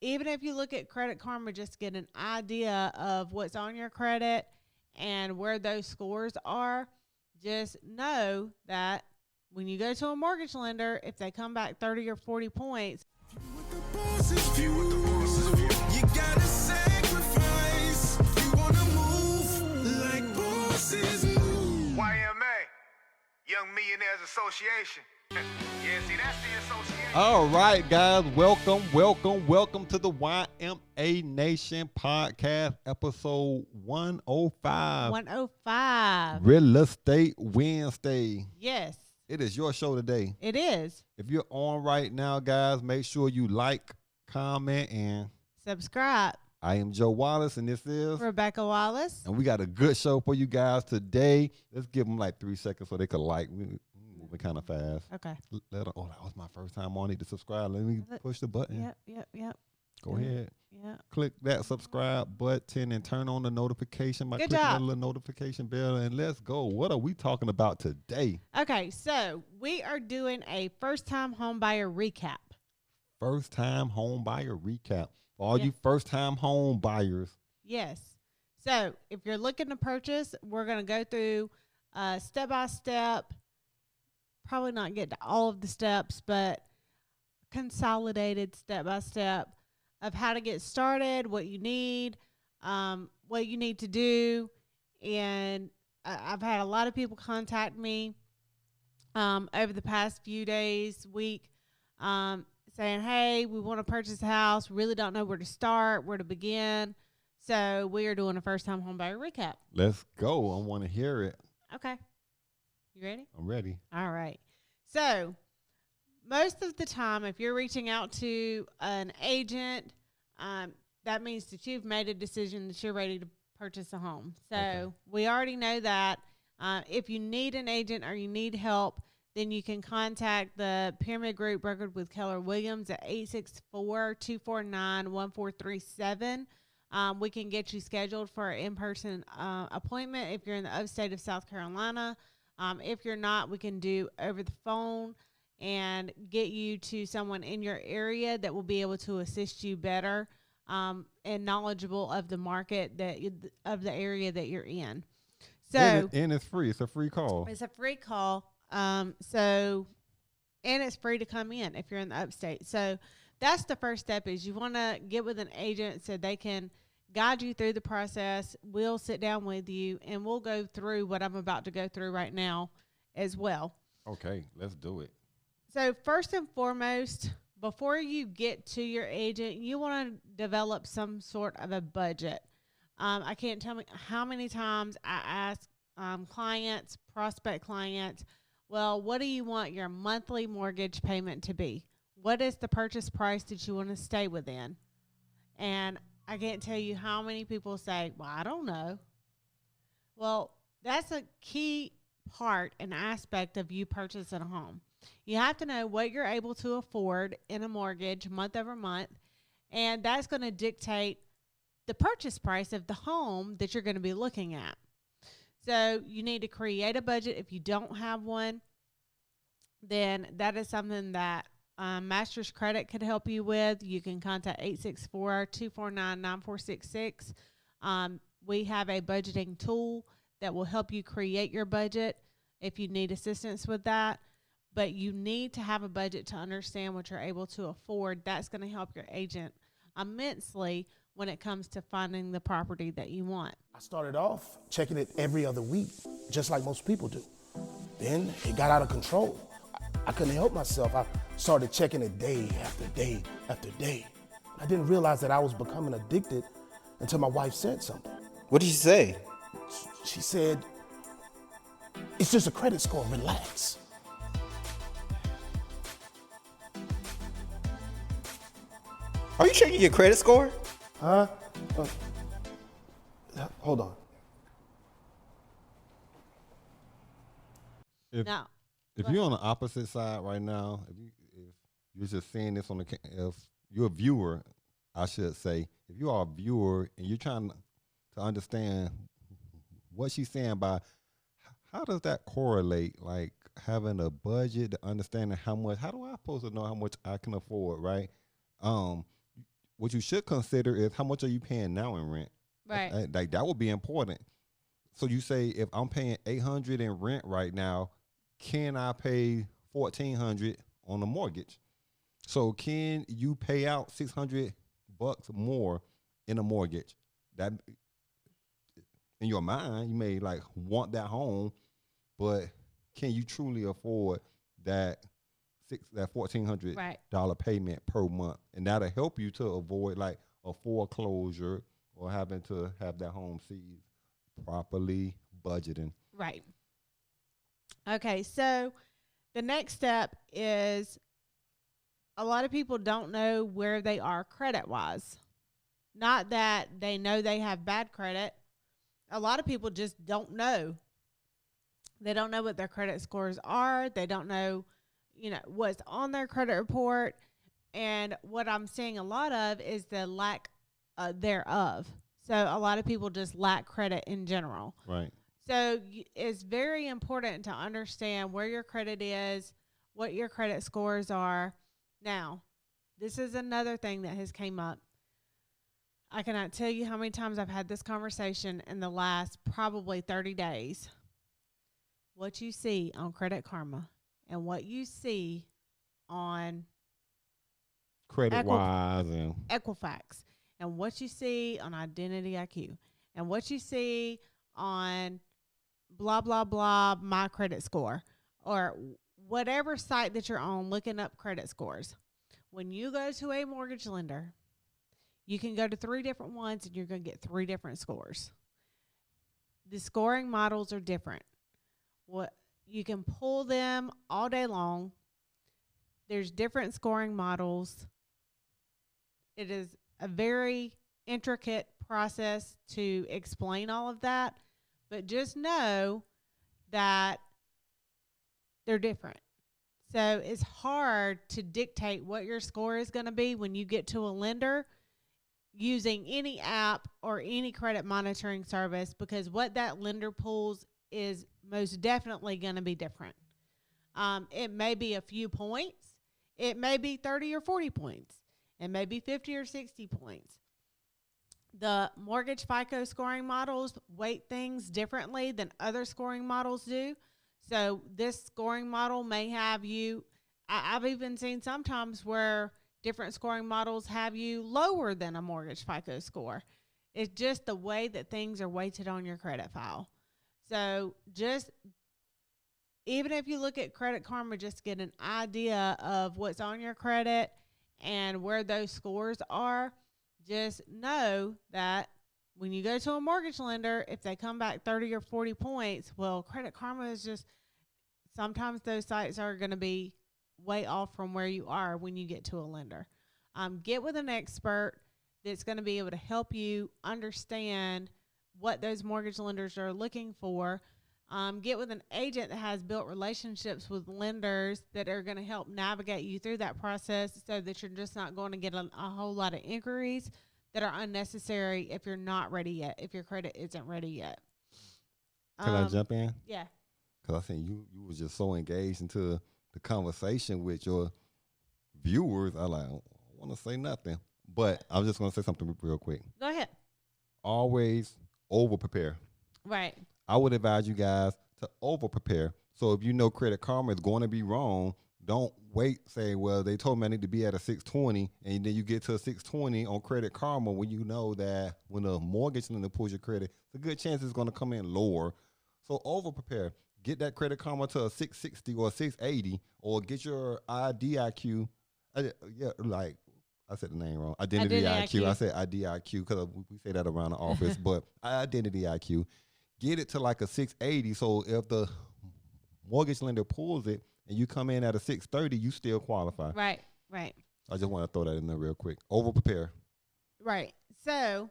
even if you look at Credit Karma, just to get an idea of what's on your credit and where those scores are, just know that when you go to a mortgage lender, if they come back 30 or 40 points, you gotta sacrifice. You wanna move like bosses move. YMA, Young Millionaires Association. Yeah, see, that's the association. All right, guys, welcome to the YMA Nation podcast, episode 105. 105. Real Estate Wednesday. Yes, It is your show today. it is. If you're on right now, guys, make sure you like, comment, and Subscribe. I am Joe Wallace, and this is Rebecca Wallace. and we got a good show for you guys today. Let's give them like 3 seconds so they could like. We moving kind of fast. Okay. Let them, that was my first time on it to subscribe. Let me push the button. Yep. Go ahead. Yeah. Click that subscribe button and turn on the notification by Good clicking job. the little notification bell, and let's go. What are we talking about today? Okay, so we are doing a first-time home buyer recap. First time home buyer recap. For all Yeah. you first time home buyers. Yes. So if you're looking to purchase, we're going to go through step by step. Probably not get to all of the steps, but consolidated step by step of how to get started, what you need to do. And I've had a lot of people contact me over the past few days, week, saying, hey, we want to purchase a house, really don't know where to start, where to begin. So we are doing a first-time home buyer recap. Let's go. I want to hear it. Okay. You ready? I'm ready. All right. So most of the time, if you're reaching out to an agent, that means that you've made a decision that you're ready to purchase a home. So Okay. we already know that. If you need an agent or you need help, then you can contact the Pyramid Group brokered with Keller Williams at 864-249-1437. We can get you scheduled for an in-person appointment if you're in the upstate of South Carolina. If you're not, we can do over the phone and get you to someone in your area that will be able to assist you better and knowledgeable of the market of the area that you're in. So And it's free. It's a free call. it's a free call. And it's free to come in if you're in the upstate. So that's the first step is you want to get with an agent so they can guide you through the process. We'll sit down with you and we'll go through what I'm about to go through right now as well. Okay, let's do it. So first and foremost, before you get to your agent, you want to develop some sort of a budget. I can't tell me how many times I ask prospect clients, well, what do you want your monthly mortgage payment to be? What is the purchase price that you want to stay within? And I can't tell you how many people say, well, I don't know. Well, that's a key part and aspect of you purchasing a home. You have to know what you're able to afford in a mortgage month over month, and that's going to dictate the purchase price of the home that you're going to be looking at. So you need to create a budget. If you don't have one, then that is something that Masters Credit could help you with. You can contact 864-249-9466. We have a budgeting tool that will help you create your budget if you need assistance with that. But you need to have a budget to understand what you're able to afford. That's going to help your agent immensely when it comes to finding the property that you want. I started off checking it every other week, just like most people do. Then it got out of control. I couldn't help myself. I started checking it day after day after day. I didn't realize that I was becoming addicted until my wife said something. What did you say? She said, it's just a credit score, relax. Are you checking your credit score? Huh? Hold on. If you're on the opposite side right now, if you're just seeing this on if you're a viewer, I should say, if you are a viewer and you're trying to understand what she's saying by how does that correlate, like having a budget, understanding how do I supposed to know how much I can afford, right? what you should consider is how much are you paying now in rent? Right. Like that would be important. So you say if I'm paying $800 in rent right now, can I pay $1,400 on the mortgage? So can you pay out $600 more in a mortgage? That in your mind, you may like want that home, but can you truly afford that $1,400 payment per month? And that'll help you to avoid like a foreclosure or having to have that home seized. Properly budgeting. Right. Okay, so the next step is a lot of people don't know where they are credit-wise. Not that they know they have bad credit. A lot of people just don't know. They don't know what their credit scores are. They don't know, what's on their credit report. And what I'm seeing a lot of is the lack thereof. So a lot of people just lack credit in general. Right. So it's very important to understand where your credit is, what your credit scores are. Now, this is another thing that has came up. I cannot tell you how many times I've had this conversation in the last probably 30 days. What you see on Credit Karma and what you see on Credit-wise and Equifax. And what you see on Identity IQ, and what you see on blah, blah, blah, my credit score, or whatever site that you're on looking up credit scores. When you go to a mortgage lender, you can go to 3 different ones and you're going to get 3 different scores. The scoring models are different. You can pull them all day long. There's different scoring models. It is a very intricate process to explain all of that, but just know that they're different. So it's hard to dictate what your score is going to be when you get to a lender using any app or any credit monitoring service, because what that lender pulls is most definitely going to be different. It may be a few points. It may be 30 or 40 points. It may be 50 or 60 points. The mortgage FICO scoring models weight things differently than other scoring models do. So this scoring model may have you, I've even seen sometimes where different scoring models have you lower than a mortgage FICO score. It's just the way that things are weighted on your credit file. So just, even if you look at Credit Karma, just get an idea of what's on your credit and where those scores are. Just know that when you go to a mortgage lender, if they come back 30 or 40 points, well, Credit Karma is just, sometimes those sites are going to be way off from where you are when you get to a lender. Get with an expert that's going to be able to help you understand what those mortgage lenders are looking for. Get with an agent that has built relationships with lenders that are going to help navigate you through that process so that you're just not going to get a whole lot of inquiries that are unnecessary if you're not ready yet, if your credit isn't ready yet. Can I jump in? Yeah. Because I think you was just so engaged into the conversation with your viewers. I don't want to say nothing, but I'm just going to say something real quick. Go ahead. Always over-prepare. Right. I would advise you guys to over-prepare. So if you know Credit Karma is going to be wrong, don't wait saying, well, they told me I need to be at a 620, and then you get to a 620 on Credit Karma when you know that when a mortgage lender pulls your credit, it's a good chance it's going to come in lower. So over-prepare. Get that Credit Karma to a 660 or a 680, or get your IDIQ. Like I said the name wrong. Identity IQ. I said IDIQ because we say that around the office, but Identity IQ. Get it to like a 680. So if the mortgage lender pulls it and you come in at a 630, you still qualify. Right, right. I just want to throw that in there real quick. Over prepare. Right. So,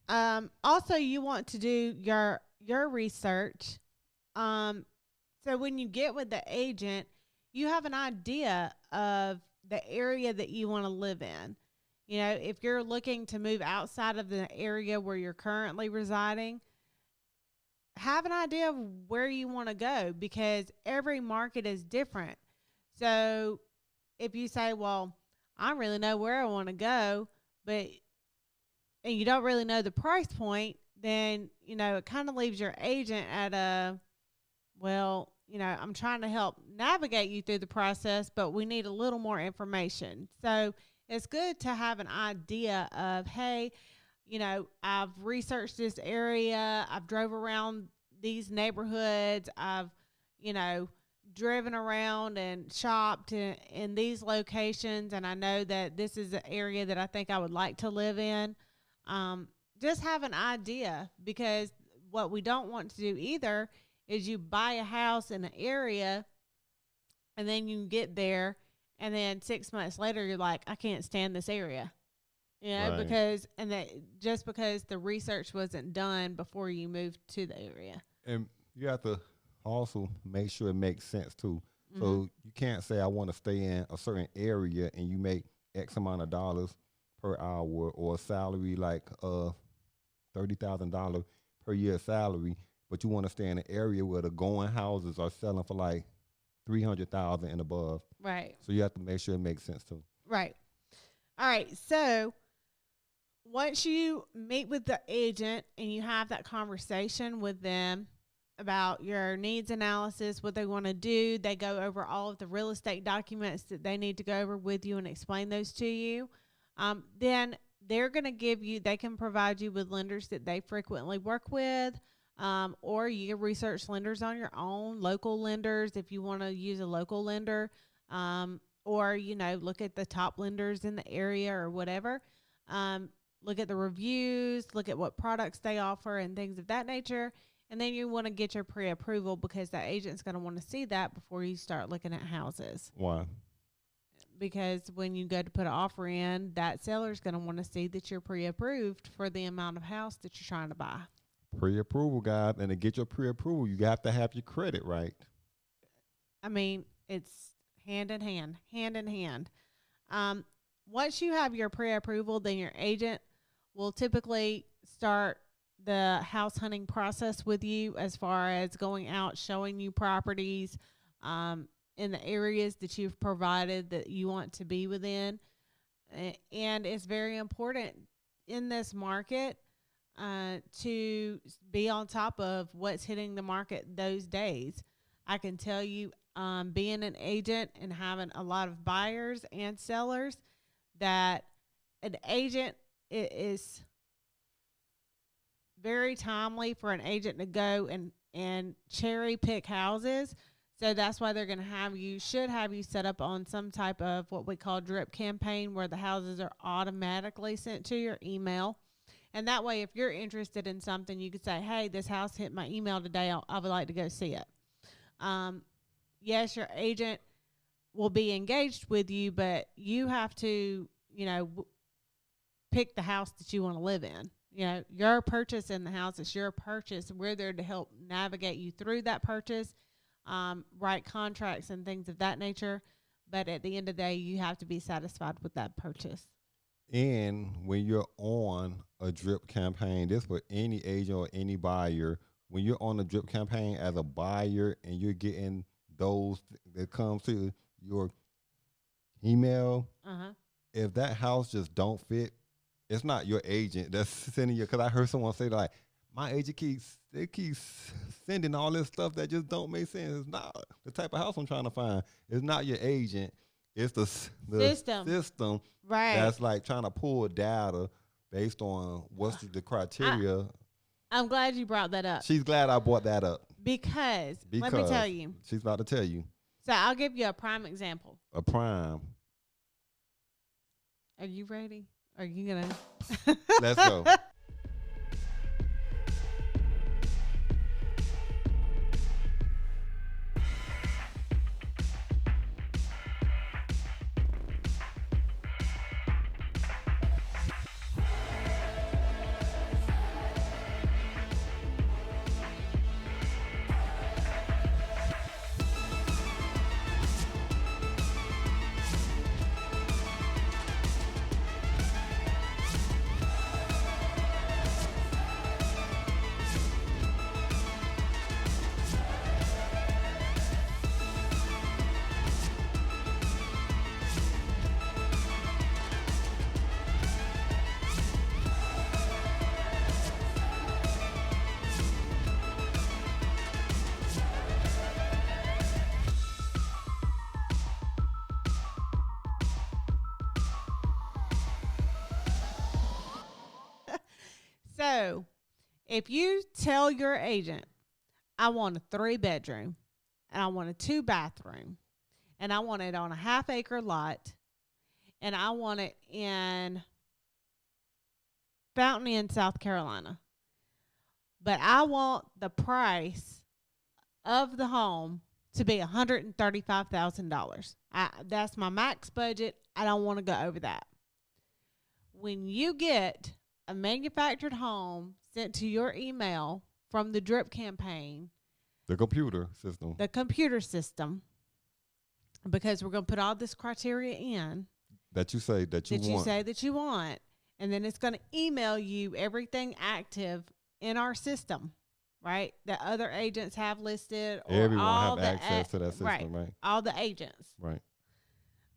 also you want to do your research. So when you get with the agent, you have an idea of the area that you want to live in. You know, if you're looking to move outside of the area where you're currently residing, have an idea of where you want to go, because every market is different. So if you say, well, I don't really know where I want to go, but and you don't really know the price point, then, you know, it kind of leaves your agent at a, well, you know, I'm trying to help navigate you through the process, but we need a little more information. So it's good to have an idea of, hey, you know, I've researched this area. I've drove around these neighborhoods. I've, you know, driven around and shopped in these locations. And I know that this is an area that I think I would like to live in. Just have an idea, because what we don't want to do either is you buy a house in an area and then you get there and then 6 months later you're like, I can't stand this area. You know, Right. because the research wasn't done before you moved to the area. And you have to also make sure it makes sense too. Mm-hmm. So you can't say I want to stay in a certain area and you make X amount of dollars per hour, or a salary like $30,000 per year salary, but you want to stay in an area where the going houses are selling for like $300,000 and above. Right. So you have to make sure it makes sense too. Right. All right. So once you meet with the agent and you have that conversation with them about your needs analysis, what they want to do, they go over all of the real estate documents that they need to go over with you and explain those to you. Then they're going to they can provide you with lenders that they frequently work with, or you can research lenders on your own, local lenders if you want to use a local lender, or, you know, look at the top lenders in the area or whatever. Look at the reviews, look at what products they offer and things of that nature. And then you want to get your pre-approval, because the agent's going to want to see that before you start looking at houses. Why? Because when you go to put an offer in, that seller's going to want to see that you're pre-approved for the amount of house that you're trying to buy. Pre-approval, guys. And to get your pre-approval, you have to have your credit right. I mean, it's hand in hand. Once you have your pre-approval, then your agent will typically start the house hunting process with you, as far as going out, showing you properties in the areas that you've provided that you want to be within. And it's very important in this market to be on top of what's hitting the market those days. I can tell you, being an agent and having a lot of buyers and sellers, that an agent is very timely for an agent to go and cherry pick houses. So that's why they're going to should have you set up on some type of what we call drip campaign, where the houses are automatically sent to your email. And that way, if you're interested in something, you could say, hey, this house hit my email today. I would like to go see it. Yes, your agent will be engaged with you, but you have to, you know, pick the house that you want to live in. You know, your purchase in the house is your purchase. We're there to help navigate you through that purchase, write contracts and things of that nature. But at the end of the day, you have to be satisfied with that purchase. And when you're on a drip campaign, this for any agent or any buyer, when you're on a drip campaign as a buyer and you're getting those that come to your email, if that house just don't fit, it's not your agent that's sending you. Because I heard someone say, like, my agent keeps sending all this stuff that just don't make sense. It's not the type of house I'm trying to find. It's not your agent. It's the system Right. that's like trying to pull data based on what's the criteria. I'm glad you brought that up. She's glad I brought that up. Because let me tell you. She's about to tell you. So I'll give you a prime example. A prime. Are you ready? Are you going to? Let's go. So if you tell your agent, I want a 3-bedroom and I want a 2-bathroom and I want it on a 1/2-acre lot and I want it in Fountain Inn, South Carolina, but I want the price of the home to be $135,000. That's my max budget. I don't want to go over that. When you get a manufactured home sent to your email from the drip campaign, The computer system. because we're going to put all this criteria in That you say that you want. and then it's going to email you everything active in our system, right? That other agents have listed, or Everyone all have access to that system, right? All the agents, Right.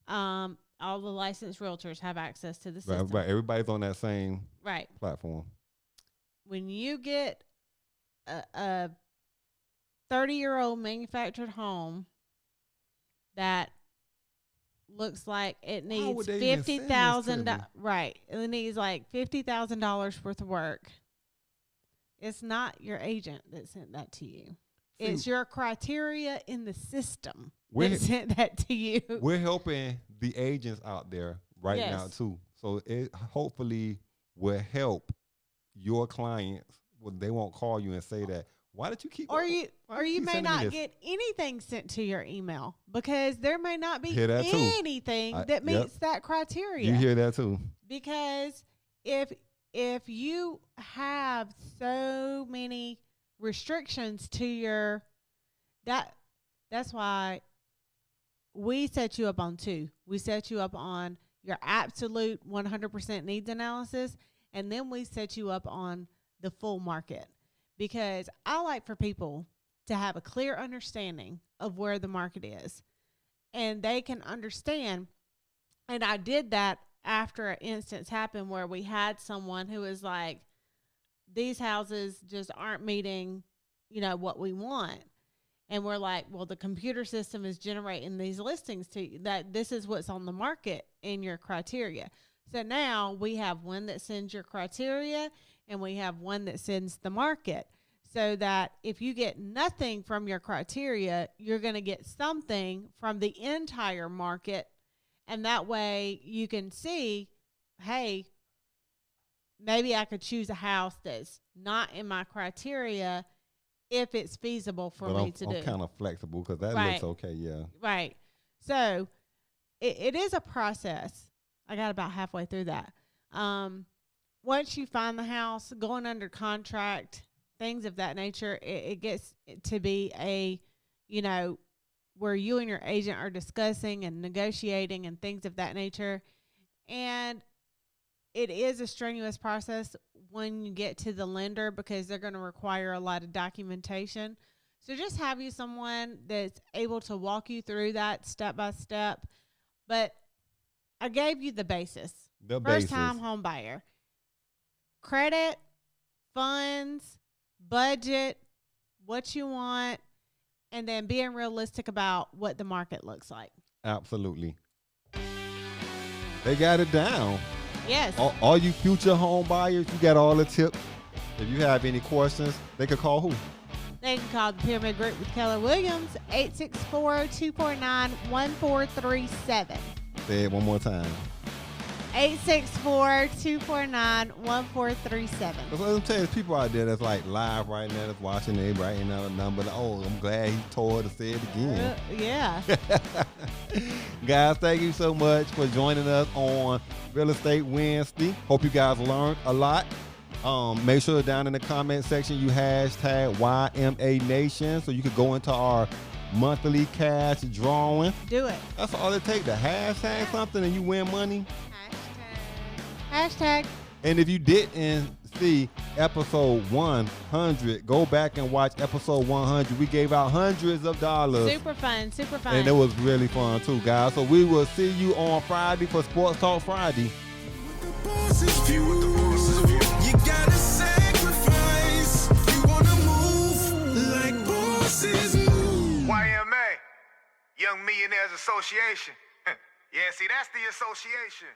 all the licensed realtors have access to the system, Right. Everybody's on that same right? platform. When you get a 30-year-old manufactured home that looks like it would needs they even send this to me? $50,000, right? It needs like $50,000 worth of work. It's not your agent that sent that to you. It's your criteria in the system that sent that to you. We're helping the agents out there right Yes. now too. So it hopefully will help your clients. Well, they won't call you and say that. Why did you keep? Or why you keep may sending me not this? get anything sent to your email because there may not be Hear that too. anything that Yep. meets that criteria. You hear that too? Because if you have so many restrictions to your that's why we set you up on 2. We set you up on your absolute 100% needs analysis, and then we set you up on the full market, because I like for people to have a clear understanding of where the market is and they can understand. And I did that after an instance happened where we had someone who was like, these houses just aren't meeting, what we want. And we're like, well, the computer system is generating these listings to you, that this is what's on the market in your criteria. So now we have one that sends your criteria and we have one that sends the market, so that if you get nothing from your criteria, you're going to get something from the entire market. And that way you can see, hey, maybe I could choose a house that's not in my criteria if it's feasible for me to do. I'm kind of flexible because that Right. looks okay. Yeah. Right. So it is a process. I got about halfway through that. Once you find the house, going under contract, things of that nature, it gets to be where you and your agent are discussing and negotiating and things of that nature. And it is a strenuous process when you get to the lender, because they're going to require a lot of documentation. So just have you someone that's able to walk you through that step by step. But I gave you the basis. First time home buyer. Credit, funds, budget, what you want, and then being realistic about what the market looks like. Absolutely. They got it down. Yes. All you future home buyers, you got all the tips. If you have any questions, they could call who? They can call the Pyramid Group with Keller Williams, 864-249-1437. Say it one more time. 864-249-1437. Let me tell you, there's people out there that's like live right now, that's watching, they writing out a number. Oh, I'm glad he told to say it again. Yeah. Guys, thank you so much for joining us on Real Estate Wednesday. Hope you guys learned a lot. Make sure down in the comment section you hashtag YMA Nation so you could go into our monthly cash drawing. Do it. That's all it takes, to hashtag something and you win money. Hashtag. And if you didn't see episode 100, go back and watch episode 100. We gave out hundreds of dollars. Super fun. And it was really fun too, guys. So we will see you on Friday for Sports Talk Friday. The boss's view. You gotta sacrifice. You wanna move like bosses move. YMA, Young Millionaires Association. Yeah, see, that's the association.